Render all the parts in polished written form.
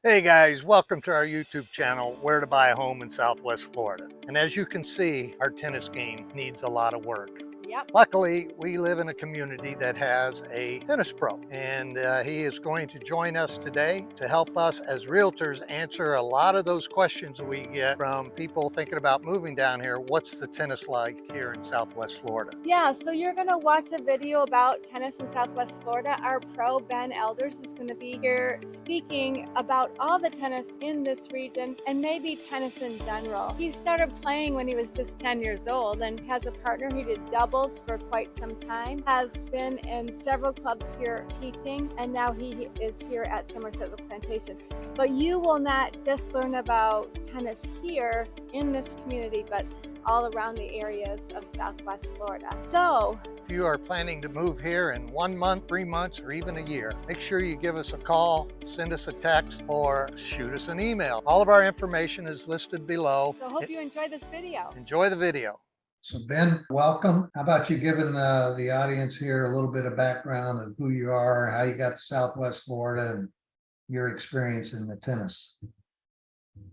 Hey guys, welcome to our YouTube channel, Where to Buy a Home in Southwest Florida. And as you can see, our tennis game needs a lot of work. Yep. Luckily, we live in a community that has a tennis pro, and he is going to join us today to help us as realtors answer a lot of those questions we get from people thinking about moving down here. What's the tennis like here in Southwest Florida? Yeah, so you're going to watch a video about tennis in Southwest Florida. Our pro, Ben Albers, is going to be here speaking about all the tennis in this region and maybe tennis in general. He started playing when he was just 10 years old and has a partner. He did doubles for quite some time, has been in several clubs here teaching, and now he is here at Somerset the Plantation. But you will not just learn about tennis here in this community, but all around the areas of Southwest Florida. So if you are planning to move here in 1 month, 3 months, or even a year, make sure you give us a call, send us a text, or shoot us an email. All of our information is listed below. So hope you enjoy this video. Enjoy the video. So Ben, welcome. How about you giving the audience here a little bit of background of who you are, how you got to Southwest Florida, and your experience in the tennis?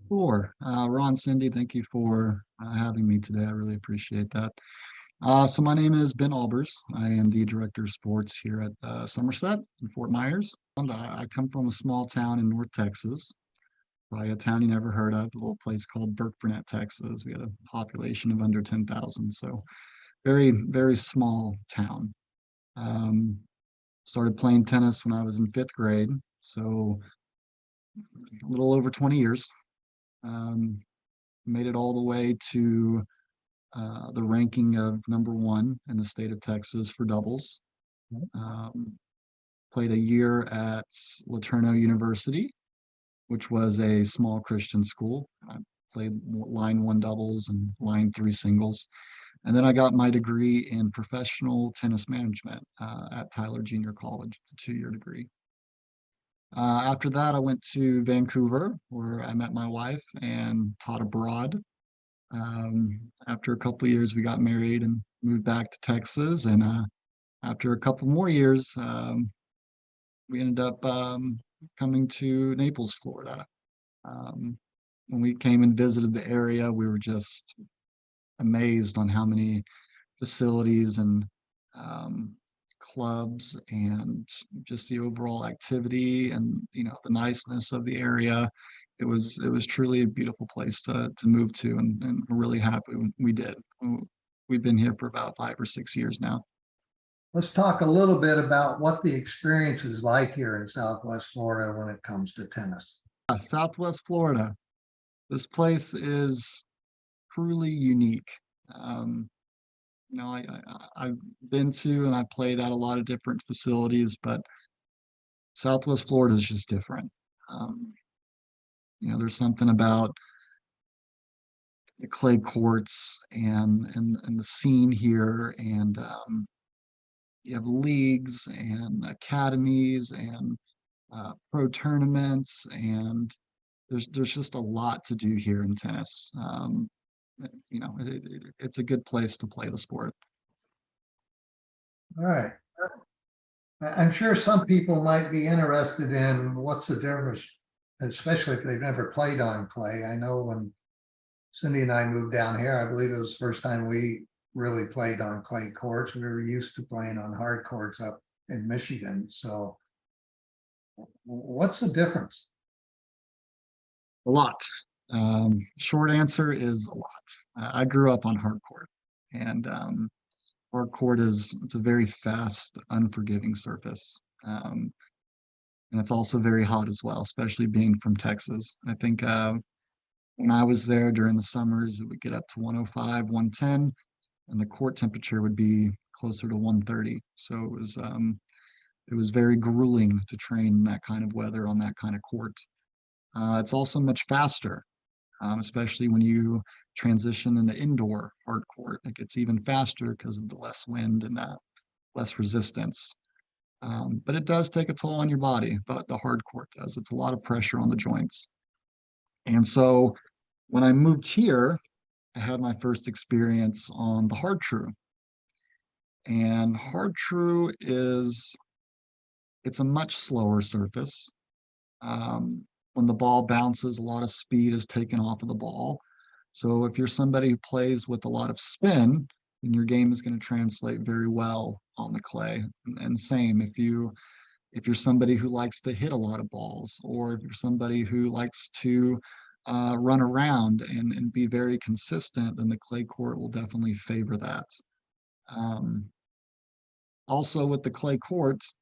Sure. Ron, Cindy, thank you for having me today. I really appreciate that. So my name is Ben Albers. I am the director of sports here at Somerset in Fort Myers. And I come from a small town in North Texas, probably a town you never heard of, a little place called Burke-Burnett, Texas. We had a population of under 10,000, so very, very small town. Started playing tennis when I was in 5th grade, so a little over 20 years. Made it all the way to the ranking of #1 in the state of Texas for doubles. Played a year at LeTourneau University, which was a small Christian school. I played line 1 doubles and line 3 singles. And then I got my degree in professional tennis management at Tyler Junior College. It's a 2-year degree. After that, I went to Vancouver, where I met my wife and taught abroad. After a couple of years, we got married and moved back to Texas. And after a couple more years, we ended up coming to Naples, Florida. When we came and visited the area, we were just amazed on how many facilities and clubs and just the overall activity and the niceness of the area. It was truly a beautiful place to move to, and we're really happy we did. We've been here for about 5 or 6 years now. Let's talk a little bit about what the experience is like here in Southwest Florida when it comes to tennis. Southwest Florida, this place is truly unique. I've been to and I played at a lot of different facilities, but Southwest Florida is just different. There's something about the clay courts and the scene here, and you have leagues and academies and pro tournaments, and there's just a lot to do here in tennis. It's a good place to play the sport. All right. I'm sure some people might be interested in what's the difference, especially if they've never played on clay. I know when Cindy and I moved down here, I believe it was the first time we really played on clay courts. We were used to playing on hard courts up in Michigan. So what's the difference? A lot. Short answer is a lot. I grew up on hard court, and hard court it's a very fast, unforgiving surface. And it's also very hot as well, especially being from Texas. I think when I was there during the summers, it would get up to 105, 110, and the court temperature would be closer to 130. So it was very grueling to train in that kind of weather on that kind of court. It's also much faster, especially when you transition into indoor hard court. It gets even faster because of the less wind and less resistance. But it does take a toll on your body, but the hard court does. It's a lot of pressure on the joints. And so when I moved here, I had my first experience on the hard true. And hard true it's a much slower surface. when the ball bounces, a lot of speed is taken off of the ball. So if you're somebody who plays with a lot of spin, then your game is going to translate very well on the clay. And same if you're somebody who likes to hit a lot of balls, or if you're somebody who likes to run around and be very consistent, then the clay court will definitely favor that. Um, Also with the clay courts,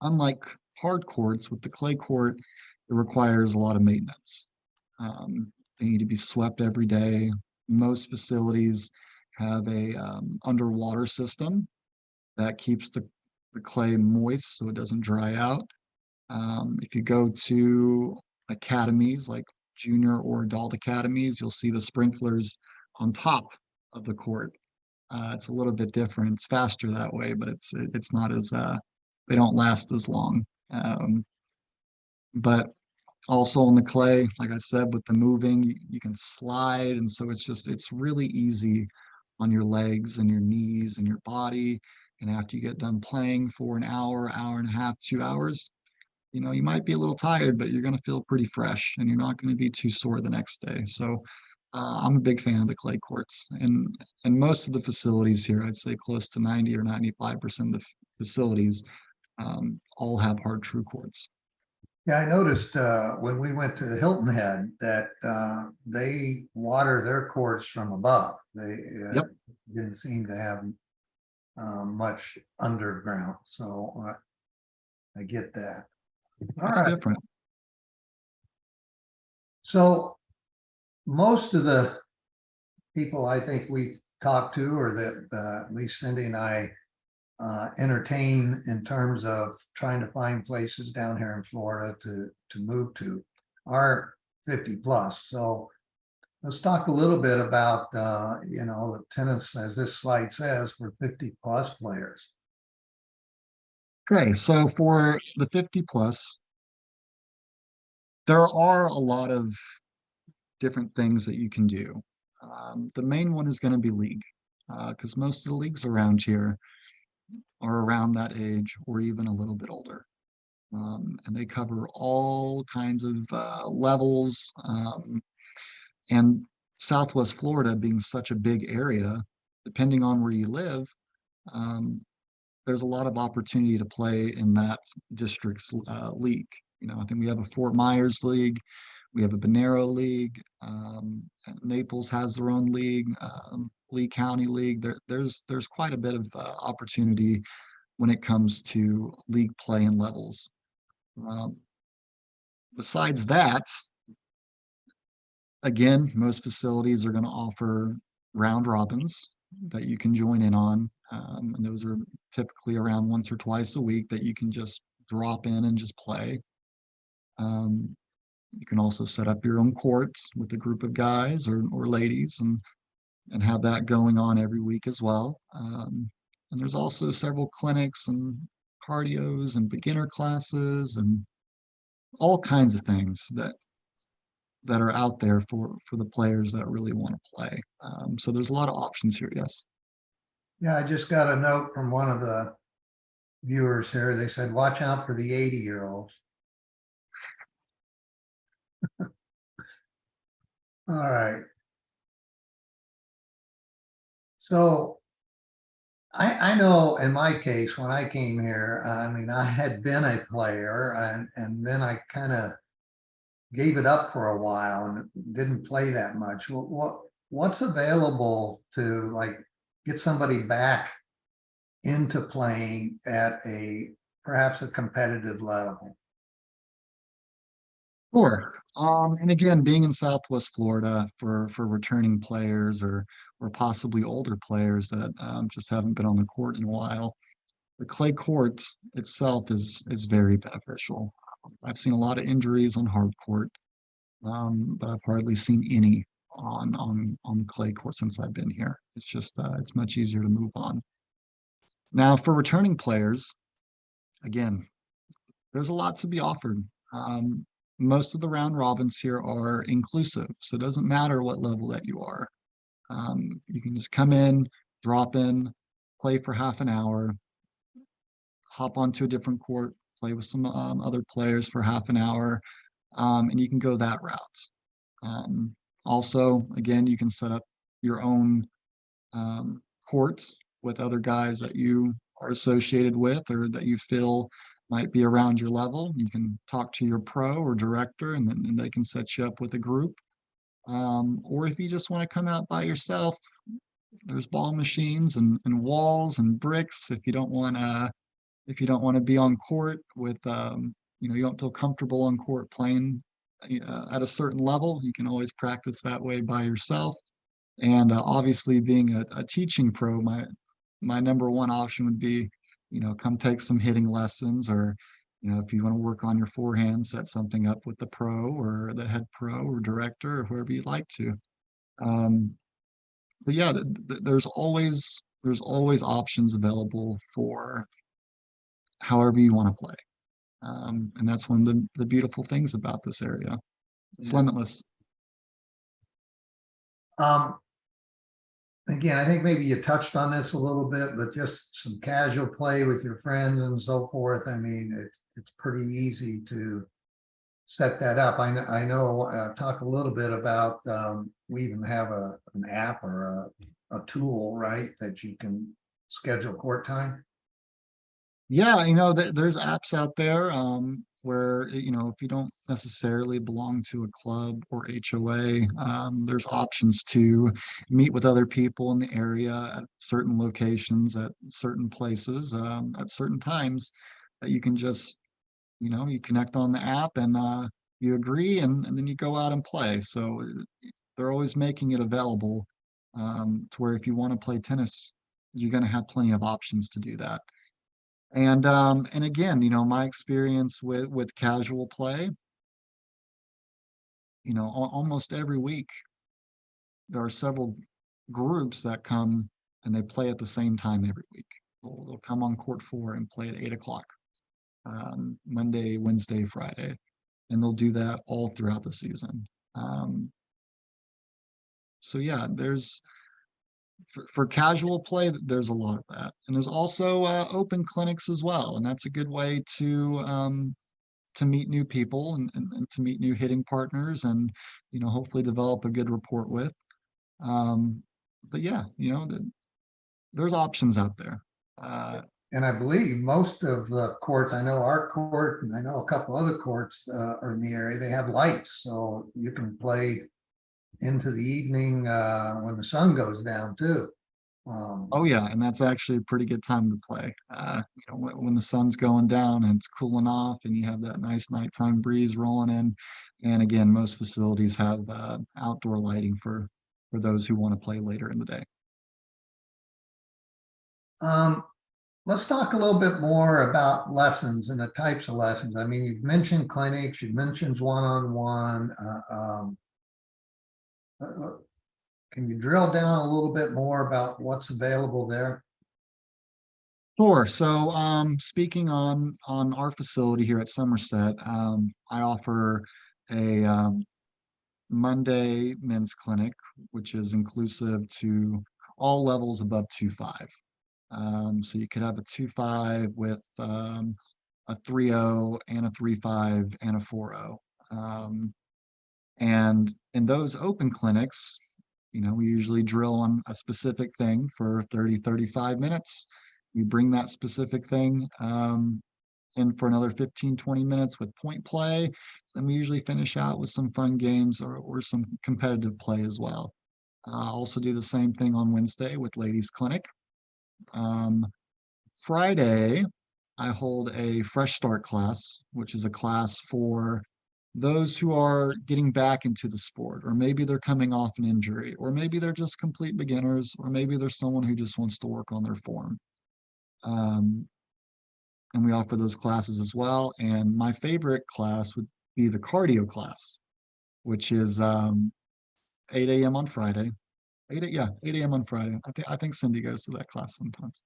unlike hard courts, with the clay court, it requires a lot of maintenance. They need to be swept every day. Most facilities have a underwater system that keeps the clay moist so it doesn't dry out. If you go to academies like junior or adult academies, you'll see the sprinklers on top of the court. It's a little bit different. It's faster that way, but it's not as they don't last as long. But also on the clay, like I said, with the moving, you can slide, and so it's really easy on your legs and your knees and your body. And after you get done playing for an hour, hour and a half, 2 hours, you might be a little tired, but you're going to feel pretty fresh and you're not going to be too sore the next day. So I'm a big fan of the clay courts, and most of the facilities here, I'd say close to 90 or 95% of the facilities all have hard true courts. Yeah, I noticed when we went to Hilton Head that they water their courts from above. They Yep. didn't seem to have much underground, so I get that. All It's right. different. So most of the people I think we talked to, or that at least Cindy and I entertain in terms of trying to find places down here in Florida to move to, are 50 plus. So let's talk a little bit about the tennis, as this slide says, for 50 plus players. Okay, so for the 50 plus, there are a lot of different things that you can do. The main one is going to be league, because most of the leagues around here are around that age or even a little bit older. And they cover all kinds of levels. And Southwest Florida being such a big area, depending on where you live, there's a lot of opportunity to play in that district's league. I think we have a Fort Myers league, we have a Bonero league, Naples has their own league, Lee County league. There's quite a bit of opportunity when it comes to league play and levels. Besides that, again, most facilities are going to offer round robins that you can join in on. And those are typically around once or twice a week that you can just drop in and just play. You can also set up your own courts with a group of guys or ladies and have that going on every week as well. And there's also several clinics and cardios and beginner classes and all kinds of things that are out there for the players that really want to play. So there's a lot of options here. Yes. Yeah, I just got a note from one of the viewers here. They said, watch out for the 80-year-olds. All right. So I know in my case, when I came here, I mean, I had been a player and then I kind of gave it up for a while and didn't play that much. What's available to like get somebody back into playing at perhaps a competitive level? Sure. And again, being in Southwest Florida for returning players or possibly older players that just haven't been on the court in a while, the clay court itself is very beneficial. I've seen a lot of injuries on hard court, but I've hardly seen any on clay court since I've been here. It's just it's much easier to move on. Now, for returning players, again, there's a lot to be offered. Most of the round robins here are inclusive, so it doesn't matter what level that you are. You can just come in, drop in, play for half an hour, hop onto a different court, play with some other players for half an hour, and you can go that route. Also, again, you can set up your own courts with other guys that you are associated with or that you feel might be around your level. You can talk to your pro or director, and then they can set you up with a group. Or if you just want to come out by yourself, there's ball machines and walls and bricks. If you don't want to be on court with you don't feel comfortable on court playing at a certain level, you can always practice that way by yourself. And obviously, being a teaching pro, my number one option would be, come take some hitting lessons, or, if you want to work on your forehand, set something up with the pro or the head pro or director or whoever you'd like to. But yeah, there's always options available for however you want to play. And that's one of the beautiful things about this area. It's Yeah. limitless. Again, I think maybe you touched on this a little bit, but just some casual play with your friends and so forth. I mean, it's pretty easy to set that up. I know, talk a little bit about, we even have an app or a tool, right, that you can schedule court time. Yeah, there's apps out there where, if you don't necessarily belong to a club or HOA, there's options to meet with other people in the area at certain locations, at certain places, at certain times that you can just, you connect on the app and you agree, and then you go out and play. So they're always making it available to where if you want to play tennis, you're going to have plenty of options to do that. And again, my experience with casual play, almost every week there are several groups that come and they play at the same time every week. They'll come on court 4 and play at 8 o'clock, Monday, Wednesday, Friday, and they'll do that all throughout the season. So yeah, there's for casual play, there's a lot of that, and there's also open clinics as well, and that's a good way to meet new people and to meet new hitting partners, and hopefully develop a good rapport with. But yeah, there's options out there. And I believe most of the courts, I know our court and I know a couple other courts are in the area, they have lights, so you can play into the evening when the sun goes down too. Oh yeah, and that's actually a pretty good time to play. When the sun's going down and it's cooling off, and you have that nice nighttime breeze rolling in. And again, most facilities have outdoor lighting for those who want to play later in the day. Let's talk a little bit more about lessons and the types of lessons. I mean, you've mentioned clinics, you've mentioned one-on-one. Can you drill down a little bit more about what's available there? Sure. So speaking on our facility here at Somerset, I offer a Monday men's clinic, which is inclusive to all levels above 2.5. So you could have a 2.5 with a 3.0 and a 3.5 and a 4.0. And in those open clinics, we usually drill on a specific thing for 30-35 minutes. We bring that specific thing in for another 15-20 minutes with point play. And we usually finish out with some fun games or some competitive play as well. Also do the same thing on Wednesday with ladies clinic. Friday, I hold a fresh start class, which is a class for those who are getting back into the sport, or maybe they're coming off an injury, or maybe they're just complete beginners, or maybe there's someone who just wants to work on their form. And we offer those classes as well. And my favorite class would be the cardio class, which is 8 a.m. on Friday. 8 a.m. on Friday. I think Cindy goes to that class sometimes.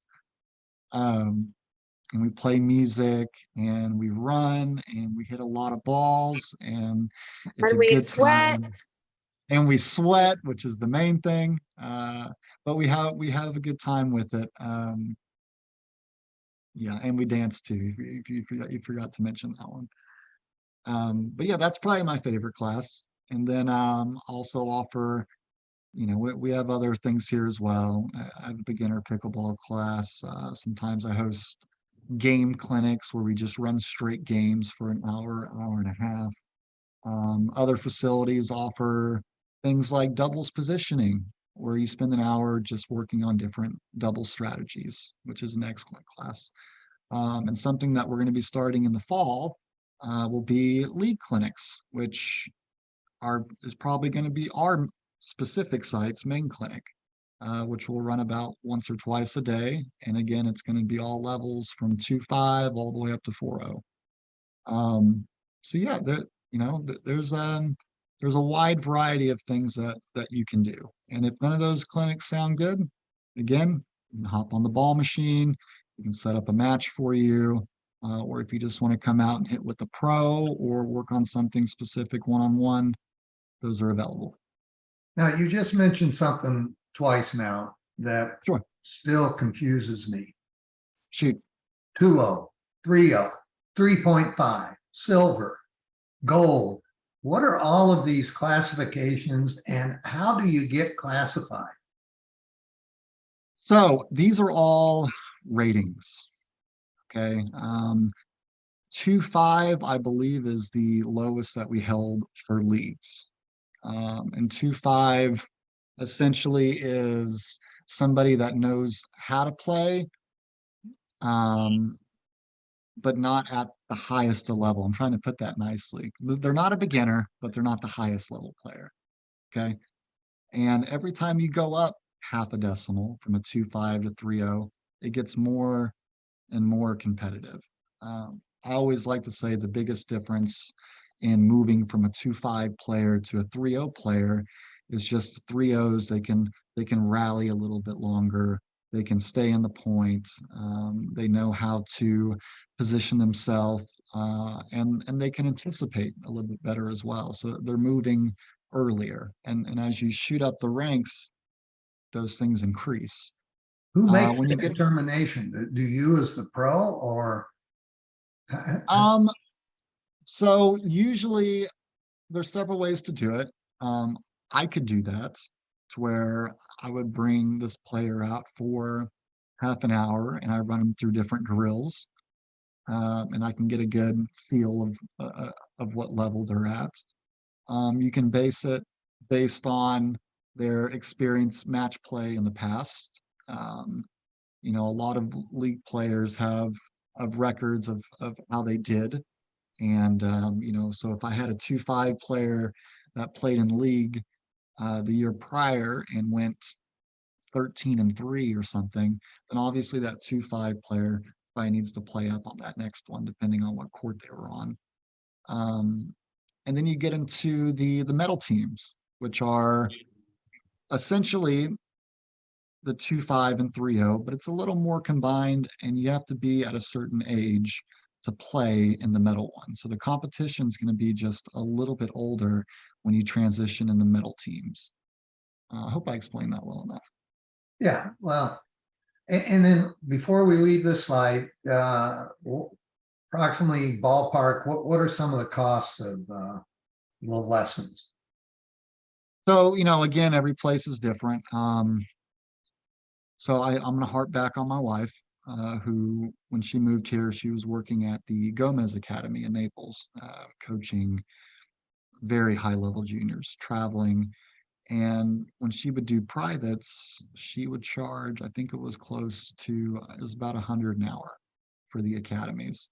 And we play music and we run and we hit a lot of balls, and it's a good time. And we sweat, which is the main thing. But we have a good time with it. Yeah, and we dance too. If you forgot to mention that one. But yeah, that's probably my favorite class. And then also offer, we have other things here as well. I have a beginner pickleball class. Sometimes I host game clinics where we just run straight games for an hour, hour and a half. Other facilities offer things like doubles positioning, where you spend an hour just working on different double strategies, which is an excellent class. And something that we're going to be starting in the fall will be league clinics, which is probably going to be our specific site's main clinic, which will run about once or twice a day. And again, it's going to be all levels from 2.5 all the way up to 4.0. So yeah, there's a wide variety of things that you can do. And if none of those clinics sound good, again, you can hop on the ball machine, you can set up a match for you, or if you just want to come out and hit with the pro or work on something specific one-on-one, those are available. Now, you just mentioned something twice now that Sure. still confuses me. Shoot. 2.0, 3.0, 3.5, silver, gold. What are all of these classifications and how do you get classified? So these are all ratings. Okay. 2.5, I believe, is the lowest that we held for leagues. And 2.5 essentially is somebody that knows how to play, but not at the highest level. I'm trying to put that nicely. They're not a beginner, but they're not the highest level player. Okay. And every time you go up half a decimal from a 2.5 to 3.0, it gets more and more competitive. I always like to say the biggest difference in moving from a 2.5 player to a 3.0 player is just the 3.0s. They can rally a little bit longer. They can stay in the point. They know how to position themselves, and they can anticipate a little bit better as well. So they're moving earlier, and as you shoot up the ranks, those things increase. Who makes When the you get determination? Do you as the pro or? um So usually there's several ways to do it. Um, I could do that to where I would bring this player out for half an hour and I run them through different drills, and I can get a good feel of what level they're at. You can base it based on their experience match play in the past. Um, a lot of league players have records of how they did, and so if I had a 2.5 player that played in league the year prior and went 13-3 or something, then obviously that 2.5 player probably needs to play up on that next one, depending on what court they were on. Um, and then you get into the medal teams, which are essentially the 2.5 and 3.0, but it's a little more combined, and you have to be at a certain age to play in the middle one. So the competition is going to be just a little bit older when you transition in the middle teams. I hope I explained that well enough. Yeah, well, and then before we leave this slide, approximately ballpark, what are some of the costs of the lessons? So, again, every place is different. So I'm going to harp back on my wife, who, when she moved here, she was working at the Gomez Academy in Naples, coaching very high level juniors, traveling. And when she would do privates, she would charge, I think it was it was about 100 an hour for the academies.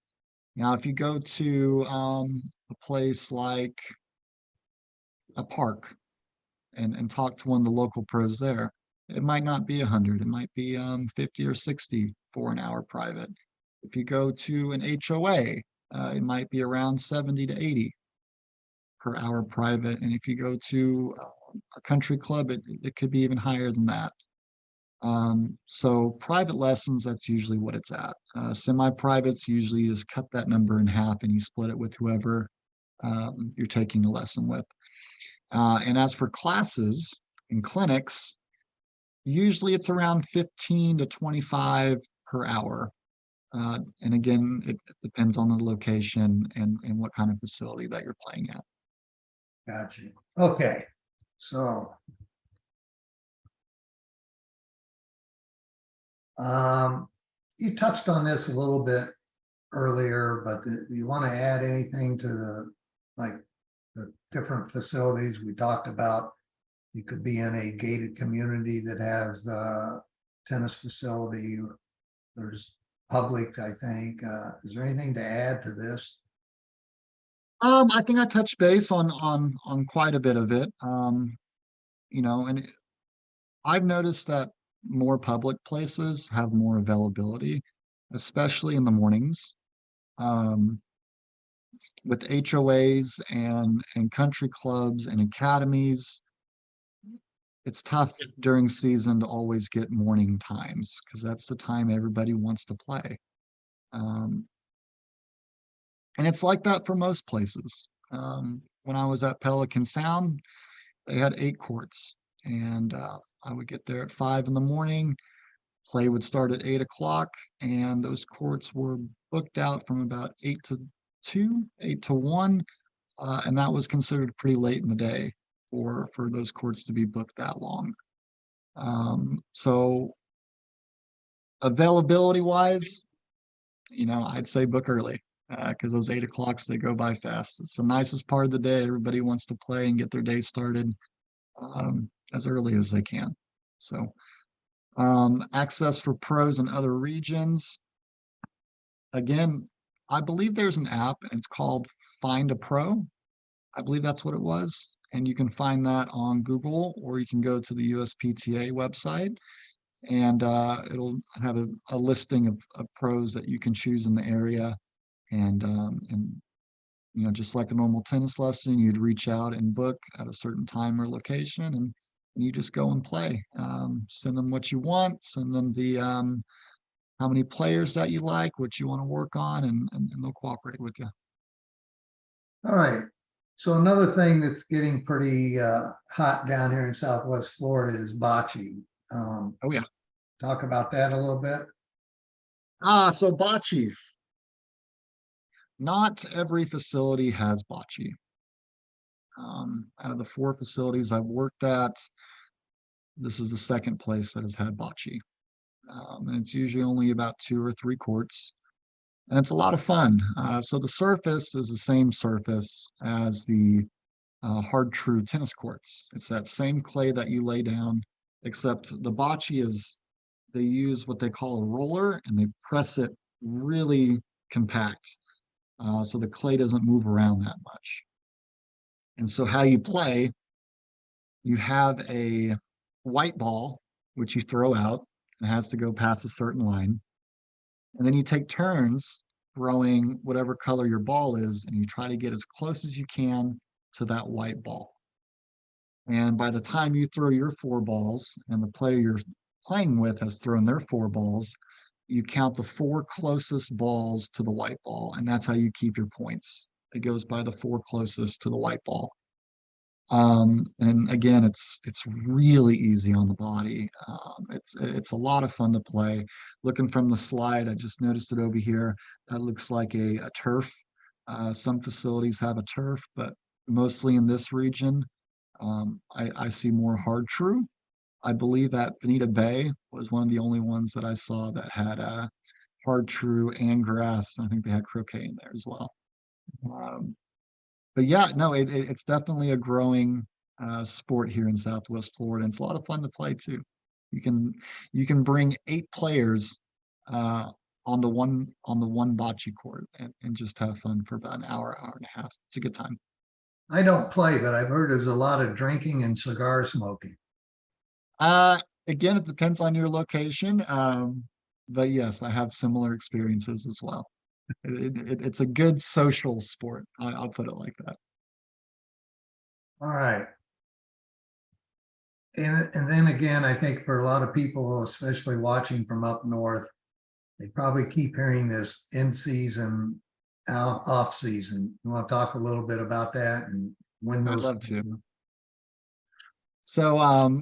Now, if you go to a place like a park and talk to one of the local pros there, it might not be 100, it might be 50 or 60 for an hour private. If you go to an HOA, it might be around 70 to 80 per hour private. And if you go to a country club, it could be even higher than that. So private lessons, that's usually what it's at. Semi-privates, usually you just cut that number in half and you split it with whoever you're taking a lesson with. And as for classes and clinics, usually it's around 15 to 25 per hour. And again, it depends on the location and what kind of facility that you're playing at. Gotcha. Okay, so. You touched on this a little bit earlier, but do you want to add anything to the different facilities we talked about? You could be in a gated community that has a tennis facility. There's public, I think. Is there anything to add to this? I think I touched base on quite a bit of it. And I've noticed that more public places have more availability, especially in the mornings. Um, with HOAs and country clubs and academies, it's tough during season to always get morning times because that's the time everybody wants to play. Um, and it's like that for most places. When I was at Pelican Sound, they had 8 courts, and I would get there at 5 in the morning. Play would start at 8 o'clock, and those courts were booked out from about 8 to 2, 8 to 1, and that was considered pretty late in the day for those courts to be booked that long. So availability wise, I'd say book early because those 8 o'clocks, they go by fast. It's the nicest part of the day. Everybody wants to play and get their day started as early as they can. So access for pros in other regions. Again, I believe there's an app and it's called Find a Pro. I believe that's what it was. And you can find that on Google, or you can go to the USPTA website, and it'll have a listing of pros that you can choose in the area. And just like a normal tennis lesson, you'd reach out and book at a certain time or location, and you just go and play. Send them what you want, send them the how many players that you like, what you want to work on, and they'll cooperate with you. All right. So another thing that's getting pretty hot down here in Southwest Florida is bocce. Oh yeah. Talk about that a little bit. So bocce. Not every facility has bocce. Out of the 4 facilities I've worked at, this is the second place that has had bocce. And it's usually only about 2 or 3 courts. And it's a lot of fun. So the surface is the same surface as the hard true tennis courts. It's that same clay that you lay down, except the bocce is, they use what they call a roller and they press it really compact. So the clay doesn't move around that much. And so how you play, you have a white ball, which you throw out and has to go past a certain line. And then you take turns throwing whatever color your ball is, and you try to get as close as you can to that white ball. And by the time you throw your 4 balls and the player you're playing with has thrown their 4 balls, you count the 4 closest balls to the white ball, and that's how you keep your points. It goes by the 4 closest to the white ball. And again, it's really easy on the body. It's a lot of fun to play. Looking from the slide, I just noticed it over here. That looks like a turf. Some facilities have a turf, but mostly in this region, I see more hard true. I believe that Bonita Bay was one of the only ones that I saw that had hard true and grass. I think they had croquet in there as well. But yeah, no, it's definitely a growing sport here in Southwest Florida. And it's a lot of fun to play too. You can bring 8 players on the one bocce court and just have fun for about an hour, hour and a half. It's a good time. I don't play, but I've heard there's a lot of drinking and cigar smoking. Again, it depends on your location. But yes, I have similar experiences as well. It's a good social sport. I'll put it like that. All right. And then again, I think for a lot of people, especially watching from up north, they probably keep hearing this in season, off season. You want to talk a little bit about that and when I'd those? love to. So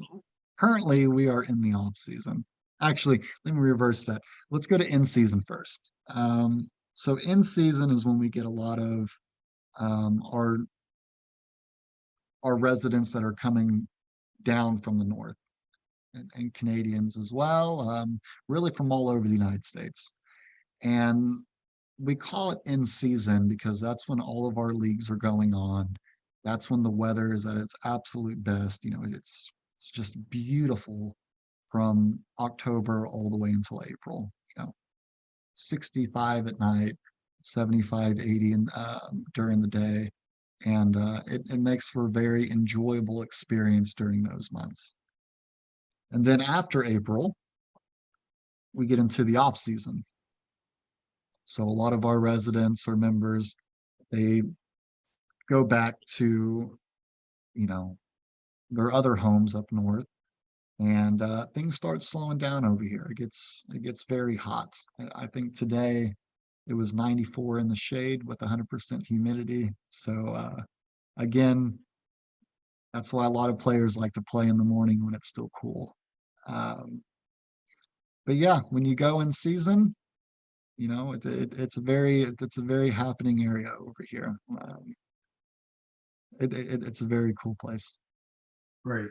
currently we are in the off season. Actually, let me reverse that. Let's go to in season first. So in season is when we get a lot of um, our our residents that are coming down from the north and Canadians as well, really from all over the United States. And we call it in season because that's when all of our leagues are going on. That's when the weather is at its absolute best. You know, it's just beautiful from October all the way until April. You know, 65 at night, 75, 80 during the day. And it makes for a very enjoyable experience during those months. And then after April, we get into the off season. So a lot of our residents or members, they go back to, you know, their other homes up north, and things start slowing down over here. It gets very hot. I think today it was 94 in the shade with 100% humidity. So again, that's why a lot of players like to play in the morning when it's still cool. Um, but yeah, when you go in season, you know, it's a very happening area over here. It's a very cool place. Great.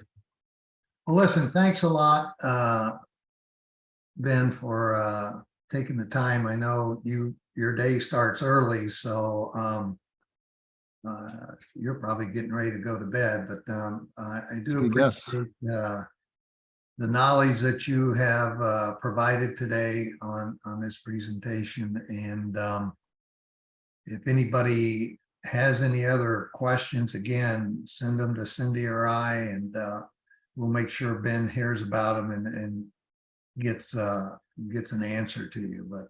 Well, listen, thanks a lot, Ben, for taking the time. I know your day starts early, so you're probably getting ready to go to bed, but I do Good guess. appreciate the knowledge that you have provided today on this presentation. And if anybody has any other questions, again, send them to Cindy or I, and we'll make sure Ben hears about them and gets an answer to you. But